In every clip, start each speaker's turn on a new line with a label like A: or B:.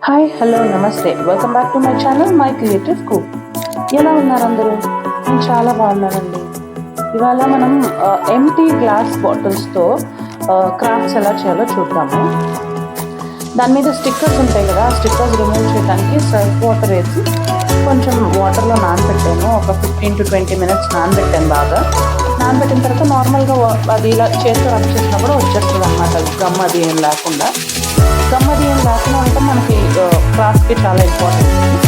A: Hi hello నమస్తే welcome back to my channel my creative cook. ఎలా ఉన్నారు అందరూ? నేను చాలా బాగున్నానండి. ఇవాళ మనం ఎంటీ గ్లాస్ బాటిల్స్తో క్రాఫ్ట్స్ ఎలా చేయాలో చూద్దాము. దాని మీద స్టిక్కర్స్ ఉంటాయి కదా, ఆ స్టిక్కర్స్ రిమూవ్ చేయడానికి సర్ఫ్ వాటర్ వేసి కొంచెం వాటర్లో నానబెట్టాను. ఒక 15 to 20 minutes నానబెట్టాను. బాగా నానబెట్టిన తర్వాత నార్మల్గా అది ఇలా చేతితో రబ్ చేసినా కూడా వచ్చేస్తుంది అన్నమాట. గమ్మది ఏం లేకుండా అంటే మనకి క్రాఫ్ట్కి చాలా ఇంపార్టెంట్.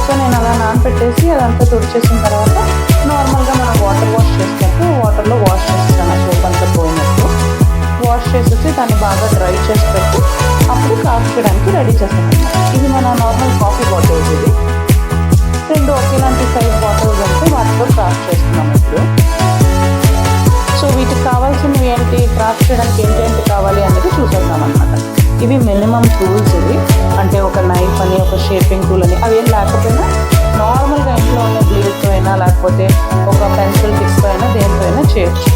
A: సో నేను అలా నానబెట్టేసి అదంతా తుడిచేసిన తర్వాత నార్మల్గా మనం వాటర్ వాష్ చేసినట్టు వాటర్లో వాష్ చేస్తాను. సోప్ అంతా పోయినట్టు వాష్ చేసేసి దాన్ని బాగా డ్రై చేసి పెట్టి అప్పుడు క్రాఫ్ట్ చేయడానికి రెడీ చేస్తాను అన్నమాట. ఇది మన నార్మల్ కాఫీ బాటిల్స్. ఇది రెండు ఒకేలాంటి సైజ్ బాటిల్స్ అంటే వాటితో క్రాఫ్ట్ చేస్తున్నాం ఇప్పుడు. సో వీటికి కావాల్సినవి ఏంటి, క్రాఫ్ట్ చేయడానికి ఏంటి కావాలి అనేది చూసేద్దాం అనమాట. ఇవి మినిమం టూల్స్. ఇవి అంటే ఒక నైఫ్ అని, ఒక షేపింగ్ టూల్ అని, అవి ఏం లేకపోయినా నార్మల్గా ఇంట్లో ఉన్న బ్లేడ్తో అయినా లేకపోతే ఒక పెన్సిల్ టిప్తో అయినా దేంతో అయినా చేయొచ్చు.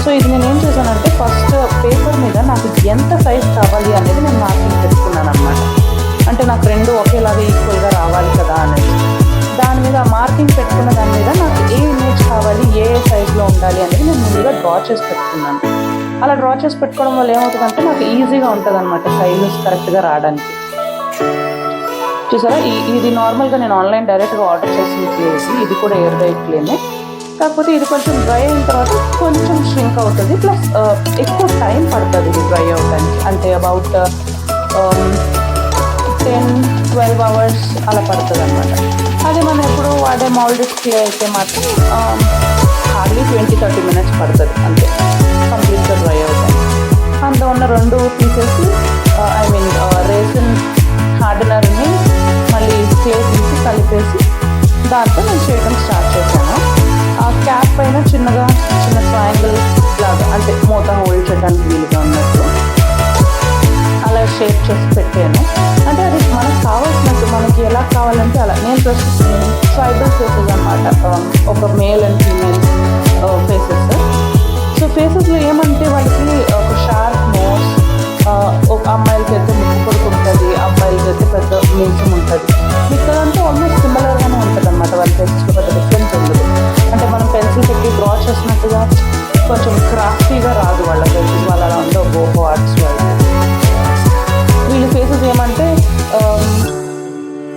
A: సో ఇది నేను ఏం చేశానంటే ఫస్ట్ పేపర్ మీద నాకు ఎంత సైజ్ కావాలి అనేది నేను మార్కింగ్ పెట్టుకున్నాను అనమాట. అంటే నాకు రెండు ఒకేలాగా ఈక్వల్గా రావాలి కదా అనేది. దాని మీద మార్కింగ్ పెట్టుకున్న దాని మీద నాకు ఏ ఇమేజ్ కావాలి, ఏ సైజులో ఉండాలి అనేది నేను ముందుగా డ్రా చేసి పెట్టుకున్నాను. అలా డ్రా చేసి పెట్టుకోవడం వల్ల ఏమవుతుందంటే నాకు ఈజీగా ఉంటుంది అనమాట సైజెస్ కరెక్ట్గా రావడానికి. చూసారా, ఇది నార్మల్గా నేను ఆన్లైన్ డైరెక్ట్గా ఆర్డర్ చేసి క్లేసి, ఇది కూడా ఎయిర్ టైట్ క్లేనే. కాకపోతే ఇది కొంచెం డ్రై అయిన తర్వాత కొంచెం ష్రింక్ అవుతుంది, ప్లస్ ఎక్కువ టైం పడుతుంది ఇది డ్రై అవడానికి. అంటే అబౌట్ 10-12 hours అలా పడుతుంది అనమాట. అదే మనం ఎప్పుడు వాడే మౌల్డెడ్ క్లే అయితే మాత్రం హార్డ్లీ 20-30 minutes పడుతుంది అంతే, కంప్లీట్గా డ్రై అవుతాయి. అందులో ఉన్న రెండు తీసేసి రేసిన్ హార్డనర్ని మళ్ళీ క్లే తీసి కలిపేసి దాంతో నేను చేయడం స్టార్ట్ చేశాను. ఆ క్యాప్ పైన చిన్న ట్రయాంగిల్ లాగా, అంటే మూత హోల్డ్ చేయడానికి వీలుగా ఉన్నట్టు అలా షేప్ చేసి పెట్టాను. అంటే అది మనకు కావాల్సినట్టు, మనకి ఎలా కావాలంటే అలా. నేను ప్రస్తుతం ట్రైబల్ ఫేసెస్ అనమాట, ఒక male and female faces. So ఫేసెస్లో ఏమంటే వాళ్ళకి ఒక షార్ప్ నోస్, ఒక అమ్మాయిలకి అయితే ముక్కు పొడుకు ఉంటుంది, అబ్బాయిలకి అయితే పెద్ద మీసం ఉంటుంది. మిగతాదంతా ఆల్మోస్ట్ సిమిలర్గానే ఉంటుంది అనమాట. వాళ్ళ ఫేసెస్లో పెద్ద డిఫరెన్స్ ఉండదు. అంటే మనం పెన్సిల్ పెట్టి డ్రా చేసినట్టుగా కొంచెం క్రాఫ్టీగా రాదు వాళ్ళ ఫేసెస్. వాళ్ళు అలా ఉండవు బోహో ఆర్ట్స్ వాళ్ళు. వీళ్ళ ఫేసెస్ ఏమంటే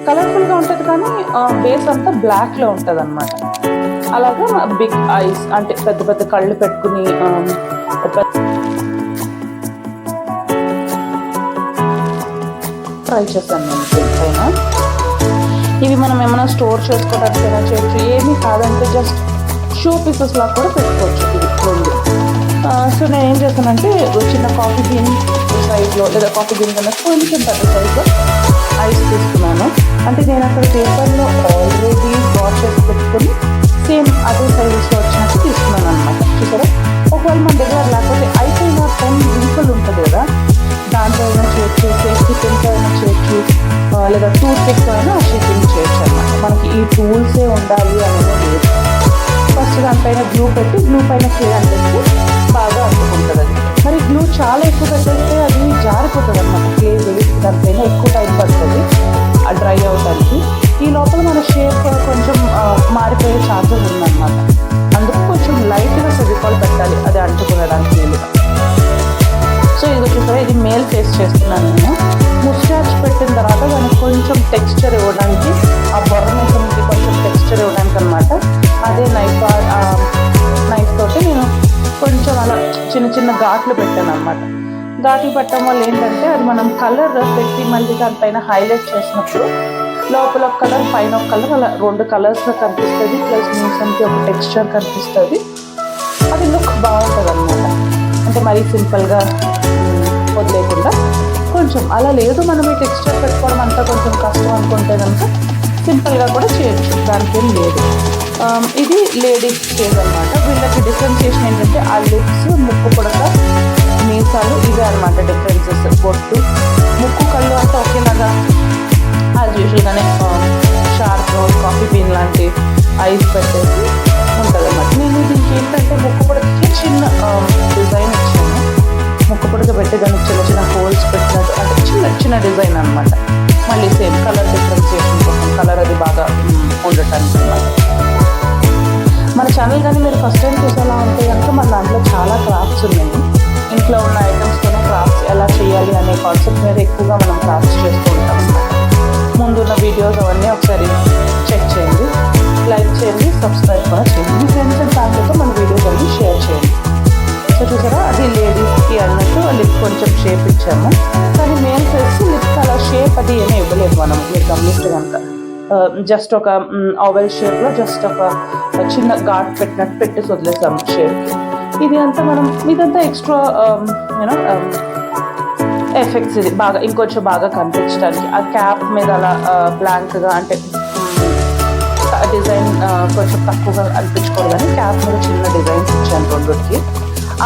A: కలర్ఫుల్గా ఉంటుంది కానీ బేస్ అంతా బ్లాక్లో ఉంటుంది అనమాట. అలాగే బిగ్ ఐస్, అంటే పెద్ద పెద్ద కళ్ళు పెట్టుకుని ట్రై చేశాను నేను దీనిపైన. ఇవి మనం ఏమైనా స్టోర్ చేసుకోవడానికైనా చేయొచ్చు, ఏమీ కాదంటే జస్ట్ షో పీసెస్ లాగా కూడా పెట్టుకోవచ్చు ఇవి రెండు. సో నేను ఏం చేస్తానంటే చిన్న కాఫీ బీన్ సైజ్లో, లేదా కాఫీ బీన్ కన్నా కొంచెం పెద్ద సైజ్లో ఐస్ తీసుకున్నాను. అంటే నేను అక్కడ పేపర్లో ఆల్రెడీ డ్రా చేసి పెట్టుకొని సేమ్ అదే సైజెస్లో వచ్చినట్టు తీసుకున్నాను అనమాట. చూసారా, ఒకవేళ మన దగ్గర లేకపోతే అయిపోయిన పెన్ రింపుల్ ఉంటుంది కదా, దాంట్లో అయినా చేయొచ్చు, సేఫ్టీ పెన్తో అయినా చేయొచ్చు, లేదా టూత్ పిక్తో అయినా షేపింగ్ చేయొచ్చు అనమాట. మనకి ఈ టూల్సే ఉండాలి అనేది లేదు. ఫస్ట్ దానిపైన గ్లూ పెట్టి గ్లూ పైన క్లే అంటేస్తే బాగా అంటుకుంటుంది అది. మరి గ్లూ చాలా ఎక్కువ పెట్టేస్తే అది జారిపోతుంది అనమాట. క్లే వేసి దానిపైన ఎక్కువ టైం పడుతుంది ఆ డ్రై అవడానికి. ఈ లోపల మన షేప్ కొంచెం మారిపోయే ఛాన్సెస్ ఉందన్నమాట. అందుకు కొంచెం లైట్గా ఫెవికాల్ పెట్టాలి అది అంటుకునడానికి వీలుగా. సో ఇది వచ్చేసరి ఇది మేల్ ఫేస్ చేస్తున్నాను నేను. ముస్టాచ్ పెట్టిన తర్వాత దానికి కొంచెం టెక్స్చర్ ఇవ్వడానికి, ఆ బొర్ర మీదకి కొంచెం టెక్స్చర్ ఇవ్వడానికి అనమాట. అదే నైఫ్ తోటి నేను కొంచెం అలా చిన్న చిన్న ఘాట్లు పెట్టాను అనమాట. ఘాట్లు పెట్టడం వల్ల ఏంటంటే అది మనం కలర్ పెట్టి మళ్ళీ దానిపైన హైలైట్ చేసినప్పుడు లోపల ఒక కలర్ పైన ఒక కలర్ అలా రెండు కలర్స్లో కనిపిస్తుంది. ప్లస్ మీసంకి ఒక టెక్స్చర్ కనిపిస్తుంది. అది లుక్ బాగుంటుంది అనమాట. అంటే మరీ సింపుల్గా వదిలేకుండా కొంచెం అలా లేదు, మనం ఈ టెక్స్చర్ పెట్టుకోవడం అంతా కొంచెం కష్టం అనుకుంటే కనుక సింపుల్గా కూడా చేయొచ్చు, దానికి ఏం లేదు. ఇది లేడీస్ ఫేస్ అనమాట. వీళ్ళకి డిఫరెన్షియేషన్ ఏంటంటే ఆ లిప్స్, ముక్కు పుడక, మీసాలు, ఇవే అనమాట డిఫరెన్సెస్. బొట్టు, ముక్కు, కళ్ళు అంతా ఒకేలాగా యాజ్ యూజువల్గానే షార్ప్ నోస్, కాఫీ బీన్ లాంటి ఐస్ పెట్టేసి ఉంటుంది అనమాట. నేను దీనికి ఏంటంటే ముక్కు పుడకకి చిన్న డిజైన్ ఇచ్చాను. ముక్కు పుడక పెట్టి దానికి చిన్న చిన్న హోల్స్ పెట్టినట్టు, అంటే చిన్న చిన్న డిజైన్ అనమాట. మళ్ళీ సేమ్ కలర్ డిఫరెన్సియేషన్ కోసం కలర్ అది బాగా ఉండటానికి అన్నమాట. మన ఛానల్ కానీ మీరు ఫస్ట్ టైం చూసేలా ఉంటే కనుక మన దాంట్లో చాలా క్రాఫ్ట్స్ ఉన్నాయి. ఇంట్లో ఉన్న ఐటమ్స్తోనే క్రాఫ్ట్స్ ఎలా చేయాలి అనే కాన్సెప్ట్ మీద ఎక్కువగా మనం క్రాఫ్ట్స్ చేస్తూ ఉంటాం అన్నమాట. ముందున్న వీడియోస్ అవన్నీ ఒకసారి చెక్ చేయండి, లైక్ చేయండి, సబ్స్క్రైబ్ కూడా చేయండి. మీ ఫ్రెండ్స్ అండ్ ఫ్యామిలీతో మన వీడియోస్ అన్ని షేర్ చేయండి. సో చూసారా, అది లేడీస్కి అన్నట్టు లిప్ కొంచెం షేప్ ఇచ్చాము, కానీ మెయిన్ ఫేస్ లిప్ అలా షేప్ అది ఏమీ ఇవ్వలేదు మనం. మీరు గమనిస్తే కనుక జస్ట్ ఒక ఓవెల్ షేప్లో జస్ట్ ఒక చిన్న ఘాట్ పెట్టినట్టు పెట్టి వదిలేసాము షేప్. ఇది అంతా మనం ఇదంతా ఎక్స్ట్రా యూనో ఎఫెక్ట్స్, ఇది బాగా ఇంకొంచెం బాగా కనిపించడానికి ఆ క్యాప్ మీద అలా బ్లాంక్గా అంటే డిజైన్ కొంచెం తక్కువగా అనిపించుకోవాలి, క్యాప్ మీద చిన్న డిజైన్స్ ఇచ్చాను రెండుకి.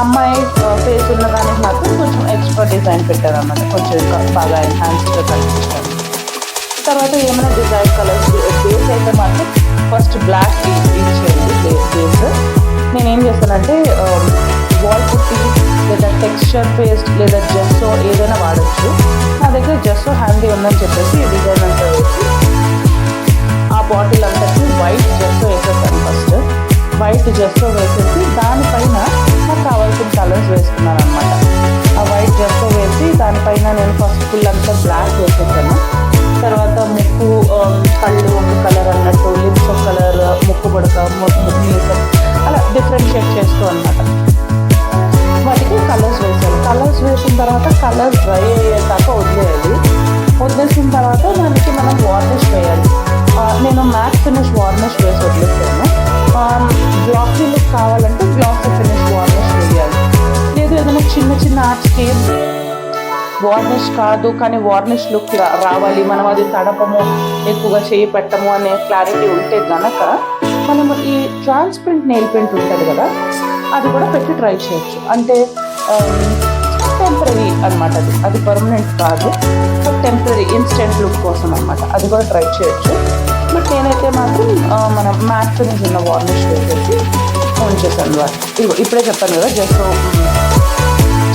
A: అమ్మాయి ఫేస్ ఉన్న దానికి మాత్రం కొంచెం ఎక్స్ట్రా డిజైన్ పెట్టారు అన్నమాట, కొంచెం బాగా ఎన్హాన్స్డ్గా కనిపించాను. తర్వాత ఏమైనా డిజైన్ కలర్స్ బేస్ అయితే మాత్రం ఫస్ట్ బ్లాక్ ఇచ్చేయండి బేస్. నేనేం చేస్తానంటే వాల్ పుట్టి లేదా టెక్స్చర్ పేస్ట్ లేదా జెస్సో ఏదైనా వాడచ్చు. నా దగ్గర జెస్సో హ్యాండీ ఉందని చెప్పేసి ఈ డిజైన్ అంతా వేసి ఆ బాటిల్ అంతకి వైట్ జెస్సో వేసేసాను. ఫస్ట్ వైట్ జెస్సో వేసేసి దానిపైన నాకు కావాల్సిన కలర్స్ వేసుకున్నాను అనమాట. ఆ వైట్ జెస్సో వేసి దానిపైన నేను ఫస్ట్ ఫుల్ అంతా బ్లాక్ వేసేసాను. తర్వాత ముక్కు కళ్ళు ఒక కలర్ అన్నట్టు, లిప్స్ ఒక కలర్, ముక్కు బుడక, మీసం అలా డిఫరెన్షియేట్ చేస్తూ అనమాట. వాటికి కలర్స్ వేసాను. కలర్స్ వేసిన తర్వాత కలర్స్ డ్రై అయ్యేదాకా వదిలేసిన తర్వాత దానికి మనం వార్నిష్ వేయాలి. నేను మ్యాట్ ఫినిష్ వార్నిష్ వేసి వదిలేసాను. గ్లాసీ లుక్ కావాలంటే గ్లాసీ ఫినిష్ వార్నిష్ వేయాలి. లేదు ఏదైనా చిన్న చిన్న ఆర్ట్స్కి వార్నిష్ కాదు కానీ వార్నిష్ లుక్ రావాలి, మనం అది తడపము ఎక్కువగా చేయి పెట్టము అనే క్లారిటీ ఉంటే కనుక మనము ఈ ట్రాన్స్పరెంట్ నెయిల్ పెయింట్ ఉంటుంది కదా, అది కూడా పెట్టి ట్రై చేయొచ్చు. అంటే టెంపరీ అనమాట, అది పర్మనెంట్ కాదు, టెంపరీ ఇన్స్టెంట్ లుక్ కోసం అనమాట. అది కూడా ట్రై చేయొచ్చు. బట్ నేనైతే మాత్రం మనం మ్యాట్ ఫినిష్ ఉన్న వార్నిష్ వేసేసి ఉంచేసాను. ఇప్పుడే చెప్పాను కదా, జస్ట్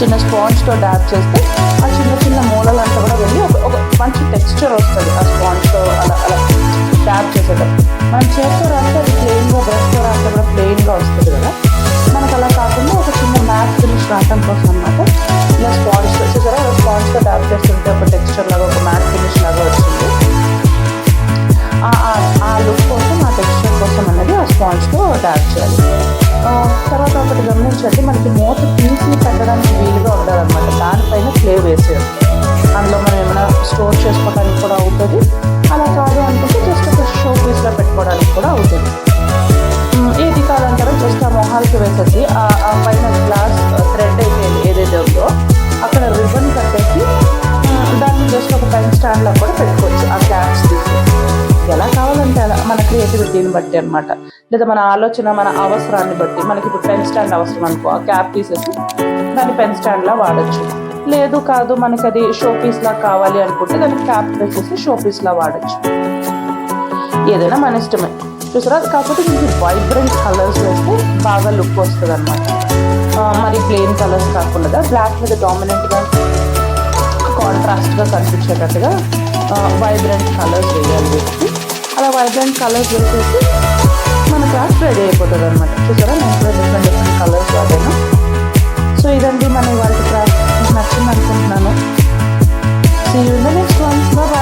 A: చిన్న స్పాంజ్తో డ్యాప్ చేస్తే ఆ చిన్న చిన్న మూలలంతా కూడా వెళ్ళి ఒక మంచి టెక్స్చర్ వస్తుంది ఆ స్పాంజ్తో అలా డ్యాప్ చేసేటప్పుడు. మనం చేస్తూ రాస్తే అది ప్లెయిన్గా, బ్రష్తో రాస్తే కూడా ప్లెయిన్గా వస్తుంది కదా. మనకు అలా కాకుండా ఒక చిన్న మ్యాట్ ఫినిష్ రావడం కోసం అనమాట ఇలా స్పాంజ్ వచ్చేసరి అలా స్పాంజ్తో డ్యాప్ చేస్తుంటే ఒక టెక్స్చర్ లాగా, ఒక మ్యాట్ ఫినిష్ లాగా వచ్చింది. ఆ లుక్ కోసం, ఆ టెక్స్చర్ కోసం అనేది ఆ స్పాంజ్తో డ్యాప్ చేయాలి. తర్వాత ఒకటి గమనించండి, మనకి మూత తీసి పెట్టడానికి వీలుగా ఉండాలన్నమాట. దానిపైన క్లే వేసేది, అందులో మనం ఏమైనా స్టోర్ చేసుకోవడానికి కూడా అవుతుంది. అలా కాదు అనుకుంటే జస్ట్ ఒక షో పీస్లో పెట్టుకోవడానికి కూడా అవుతుంది. ఏది కాదంటారో జస్ట్ ఆ మొహాలకి వేసేసి ఆ పైన గ్లాస్ థ్రెడ్ అయితే ఏదైతే ఉందో అక్కడ రిబ్బన్ కట్టేసి దాన్ని జస్ట్ ఒక పెన్ స్టాండ్లో కూడా పెట్టుకోవచ్చు. ఆ క్యాప్స్ తీసి ఎలా కావాలంటే అలా మన క్రియేటివిటీని బట్టి అనమాట, లేదా మన ఆలోచన, మన అవసరాన్ని బట్టి. మనకి ఇప్పుడు పెన్ స్టాండ్ అవసరం అనుకో, ఆ క్యాప్ తీసేసి దాన్ని పెన్ స్టాండ్లా వాడచ్చు. లేదు కాదు మనకి అది షో పీస్లా కావాలి అనుకుంటే దానికి క్యాప్ వేసేసి షో పీస్లా వాడచ్చు. ఏదైనా మన ఇష్టమే. చూసారా, కాకపోతే దీనికి వైబ్రెంట్ కలర్స్ వేస్తే బాగా లుక్ వస్తుంది అనమాట. మరి ప్లెయిన్ కలర్స్ కాకుండా బ్లాక్ మీద డామినెంట్గా కాంట్రాస్ట్గా కనిపించేటట్టుగా వైబ్రెంట్ కలర్స్ వేయాలి వేసి, అలా వైబ్రెంట్ కలర్స్ వేసేసి మన క్రాఫ్ట్ రెడీ అయిపోతుంది అనమాట. చూసారా, నేను కూడా డిఫరెంట్ కలర్స్ వాడాను. సో ఇదండి మన ఇవాళ క్రాఫ్ట్. మీకు నచ్చింది అనుకుంటున్నాను. See you in the next one. Bye.